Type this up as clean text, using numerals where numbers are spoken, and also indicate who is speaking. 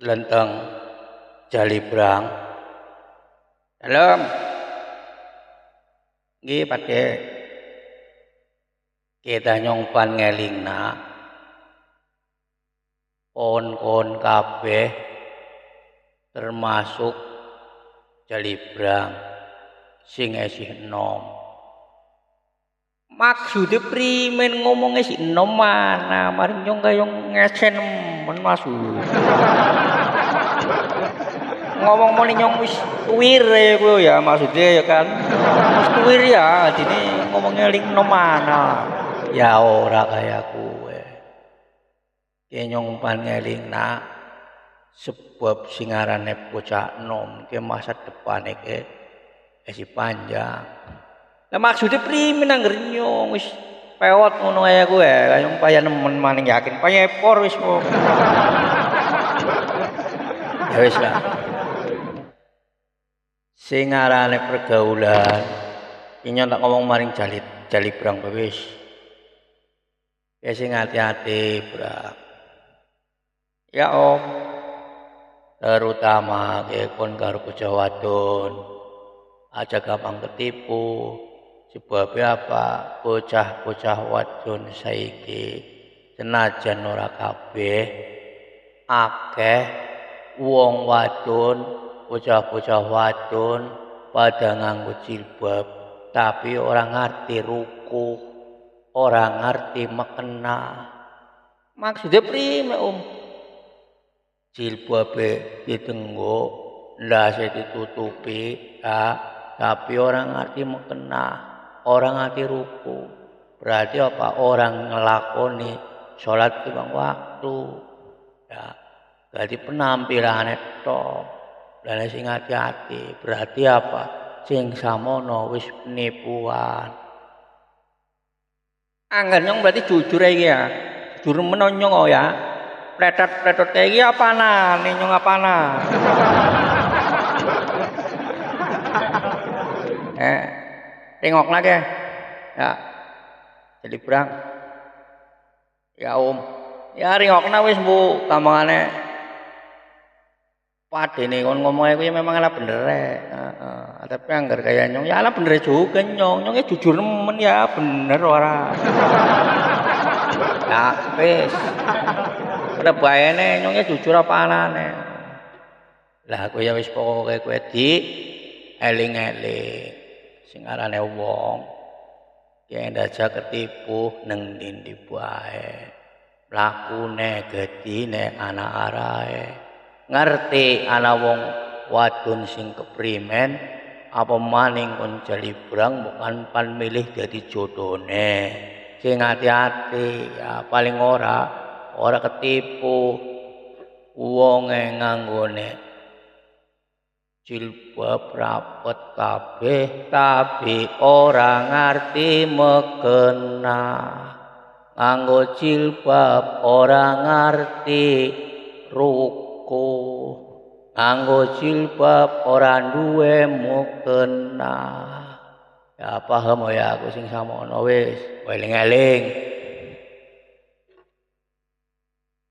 Speaker 1: Lenteng Jalibrang. Dalam nggih Pakde kita nyongpan ngelingna pohon-pohon kabeh termasuk Jalibrang sing esih enom. Maksudnya primen ngomongnya si enom mana mari nyong kaya ngesen men maksud. Ngomong moni nyong wis tuwir ya maksudnya ya kan. Wis tuwir ya dene ngomongnya ling enom mana. Ya ora kaya kowe. Ki nyong pangelingna sebab sing arane bocah enom ki masa depane ki esi panjang. Lah maksudnya primen angger nyong wis pewot ngono kaya kowe kaya paya nemen maning yakin payepor wis kok. Ya wis lah. Sing arane pergaulan iki tak ngomong maring Jalibrang wis. Ya sing hati-hati, Bra. Ya Om. Terutama kon karo bocah wadon. Aja gampang ketipu. Sebabnya apa? Bocah-bocah wadon saiki senajan ora kabeh akeh wong wadon, bocah-bocah wadon pada nganggo jilbab tapi orang ngerti ruku, orang ngerti mekena. Maksudnya prime Om? Jilbabe ditenggo, ndase ditutupi, ya, tapi orang ngerti mekena, orang ngerti ruku. Berarti apa? Orang ngelakoni sholat lima waktu. Ya, berarti penampilannya tok. Dan sing hati-hati. Berarti apa? Sing samono wis penipuan. Angger nyong berarti jujur iki ya. Jujur menonyong oh ya. Pletot-pletot kayak iki apana? Nih nyong apana? Tengok lagi. Ya. Jalibrang. Ya Om. Ya ringokna wis Bu, gampangane. Padene kon ngomongnya ku ya memang ala bener tapi anggar kaya nyong ya ala bener juga nyong jujur nemen ya bener ora. Ya wis. Pada bayane nyongnya jujur apa anane. Lah aku ya wis pokoke kowe di eling-eling sing arane wong. Ki ndaja ketipu neng ndi bae. Mlakune gedine anak arahe. Ngerti ana wong wadon sing keprimen apa maning kon Jalibrang bukan pan milih dadi jodone. Sing hati-hati ya paling ora ketipu wonge nganggone jilbab rapet kabeh tapi ora ngerti mekena. Nganggo jilbab ora ngerti ruku, nganggo jilbab ora duwe mukena. Ya paham ya aku sing samono wis, eling-eling.